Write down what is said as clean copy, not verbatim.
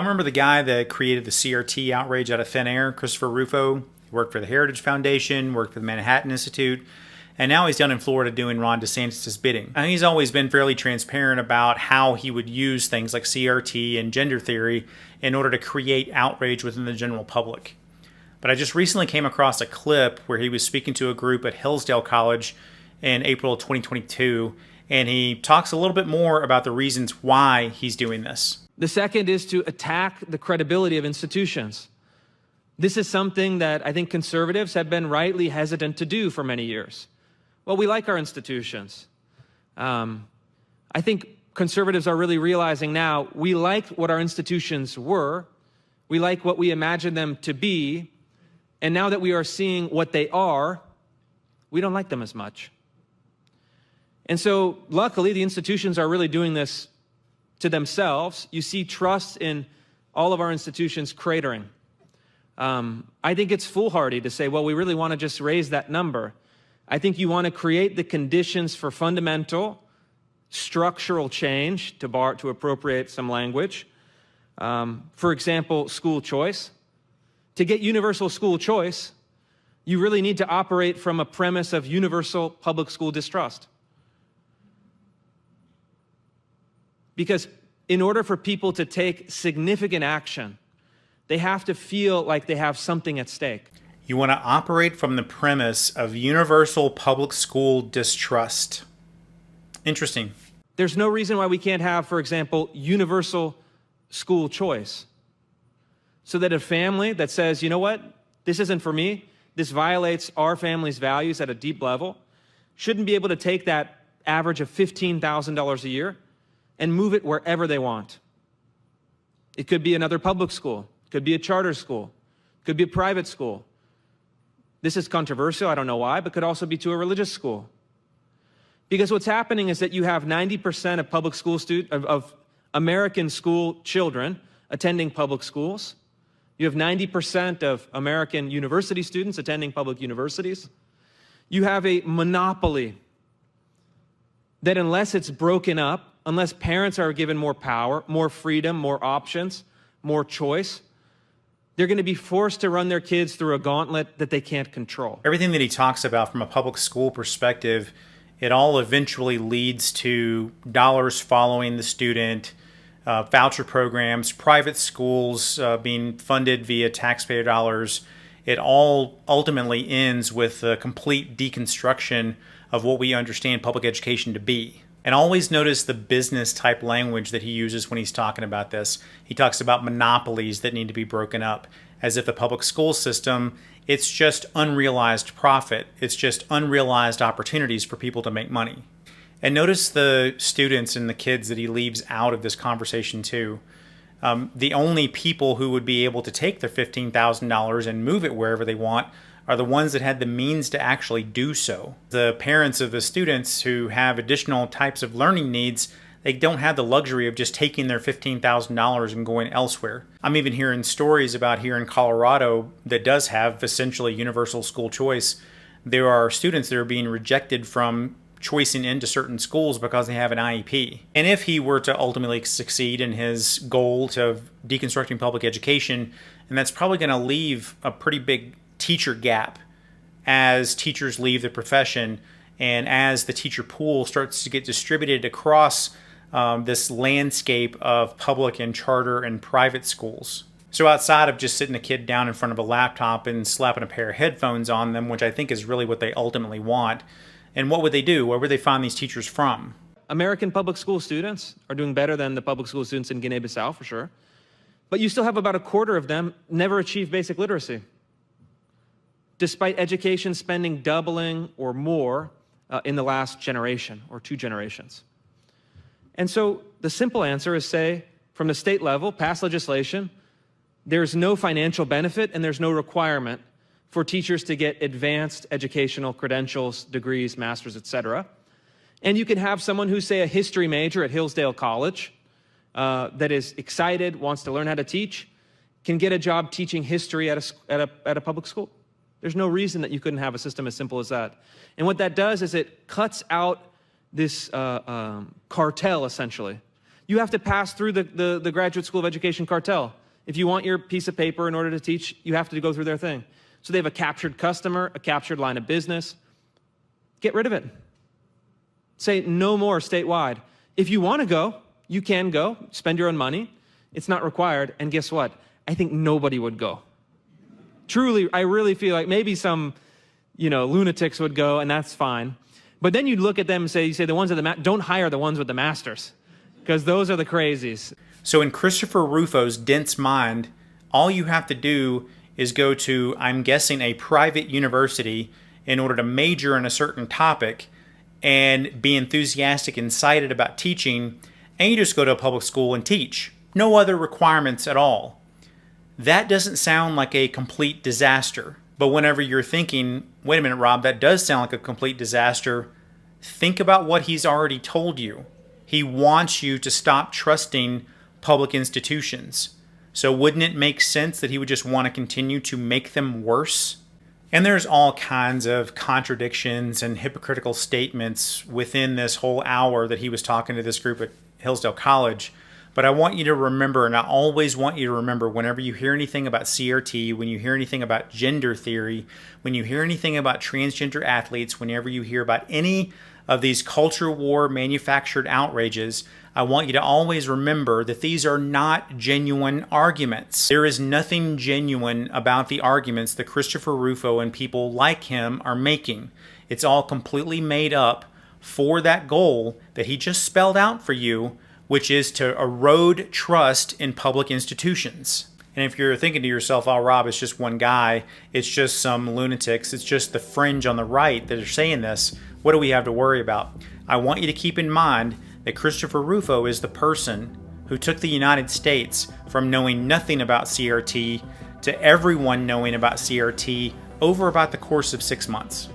I remember the guy that created the CRT outrage out of thin air, Christopher Rufo. He worked for the Heritage Foundation, worked for the Manhattan Institute, and now he's down in Florida doing Ron DeSantis' bidding. And he's always been fairly transparent about how he would use things like CRT and gender theory in order to create outrage within the general public. But I just recently came across a clip where he was speaking to a group at Hillsdale College in April 2022, and he talks a little bit more about the reasons why he's doing this. The second is to attack the credibility of institutions. This is something that I think conservatives have been rightly hesitant to do for many years. Well, we like our institutions. I think conservatives are really realizing now we liked what our institutions were, we like what we imagined them to be, and now that we are seeing what they are, we don't like them as much. And so, luckily, the institutions are really doing this to themselves. You see trust in all of our institutions cratering. I think it's foolhardy to say, well, we really want to just raise that number. I think you want to create the conditions for fundamental structural change, to appropriate some language. For example, school choice. To get universal school choice, you really need to operate from a premise of universal public school distrust. Because in order for people to take significant action, they have to feel like they have something at stake. You want to operate from the premise of universal public school distrust. Interesting. There's no reason why we can't have, for example, universal school choice. So that a family that says, you know what, this isn't for me, this violates our family's values at a deep level, shouldn't be able to take that average of $15,000 a year and move it wherever they want. It could be another public school, it could be a charter school, it could be a private school. This is controversial, I don't know why, but could also be to a religious school. Because what's happening is that you have 90% of public school of American school children attending public schools. You have 90% of American university students attending public universities. You have a monopoly that unless it's broken up, unless parents are given more power, more freedom, more options, more choice, they're going to be forced to run their kids through a gauntlet that they can't control. Everything that he talks about from a public school perspective, it all eventually leads to dollars following the student, voucher programs, private schools being funded via taxpayer dollars. It all ultimately ends with a complete deconstruction of what we understand public education to be. And always notice the business type language that he uses when he's talking about this. He talks about monopolies that need to be broken up, as if the public school system, it's just unrealized profit. It's just unrealized opportunities for people to make money. And notice the students and the kids that he leaves out of this conversation too. The only people who would be able to take their $15,000 and move it wherever they want are the ones that had the means to actually do so. The parents of the students who have additional types of learning needs, they don't have the luxury of just taking their $15,000 and going elsewhere. I'm even hearing stories about here in Colorado that does have essentially universal school choice. There are students that are being rejected from choicing into certain schools because they have an IEP. And if he were to ultimately succeed in his goal to deconstructing public education, and that's probably going to leave a pretty big teacher gap as teachers leave the profession and as the teacher pool starts to get distributed across this landscape of public and charter and private schools. So outside of just sitting a kid down in front of a laptop and slapping a pair of headphones on them, which I think is really what they ultimately want, and what would they do? Where would they find these teachers from? American public school students are doing better than the public school students in Guinea-Bissau, for sure. But you still have about a quarter of them never achieve basic literacy, despite education spending doubling or more in the last generation or 2 generations. And so the simple answer is say, from the state level, pass legislation, there's no financial benefit and there's no requirement for teachers to get advanced educational credentials, degrees, masters, etc. And you can have someone who's, say, a history major at Hillsdale College that is excited, wants to learn how to teach, can get a job teaching history at a public school. There's no reason that you couldn't have a system as simple as that. And what that does is it cuts out this cartel, essentially. You have to pass through the Graduate School of Education cartel. If you want your piece of paper in order to teach, you have to go through their thing. So they have a captured customer, a captured line of business. Get rid of it. Say no more statewide. If you want to go, you can go, spend your own money. It's not required. And guess what? I think nobody would go. Truly, I really feel like maybe some, lunatics would go, and that's fine. But then you'd look at them and say, the ones that don't hire the ones with the masters, because those are the crazies. So in Christopher Rufo's dense mind, all you have to do is go to, I'm guessing, a private university in order to major in a certain topic and be enthusiastic and excited about teaching, and you just go to a public school and teach. No other requirements at all. That doesn't sound like a complete disaster. But whenever you're thinking, wait a minute, Rob, that does sound like a complete disaster, think about what he's already told you. He wants you to stop trusting public institutions. So wouldn't it make sense that he would just want to continue to make them worse? And there's all kinds of contradictions and hypocritical statements within this whole hour that he was talking to this group at Hillsdale College. But I want you to remember, and I always want you to remember, whenever you hear anything about CRT, when you hear anything about gender theory, when you hear anything about transgender athletes, whenever you hear about any of these culture war manufactured outrages, I want you to always remember that these are not genuine arguments. There is nothing genuine about the arguments that Christopher Rufo and people like him are making. It's all completely made up for that goal that he just spelled out for you, which is to erode trust in public institutions. And if you're thinking to yourself, oh, Rob, it's just one guy, it's just some lunatics, it's just the fringe on the right that are saying this, what do we have to worry about? I want you to keep in mind that Christopher Rufo is the person who took the United States from knowing nothing about CRT to everyone knowing about CRT over about the course of 6 months.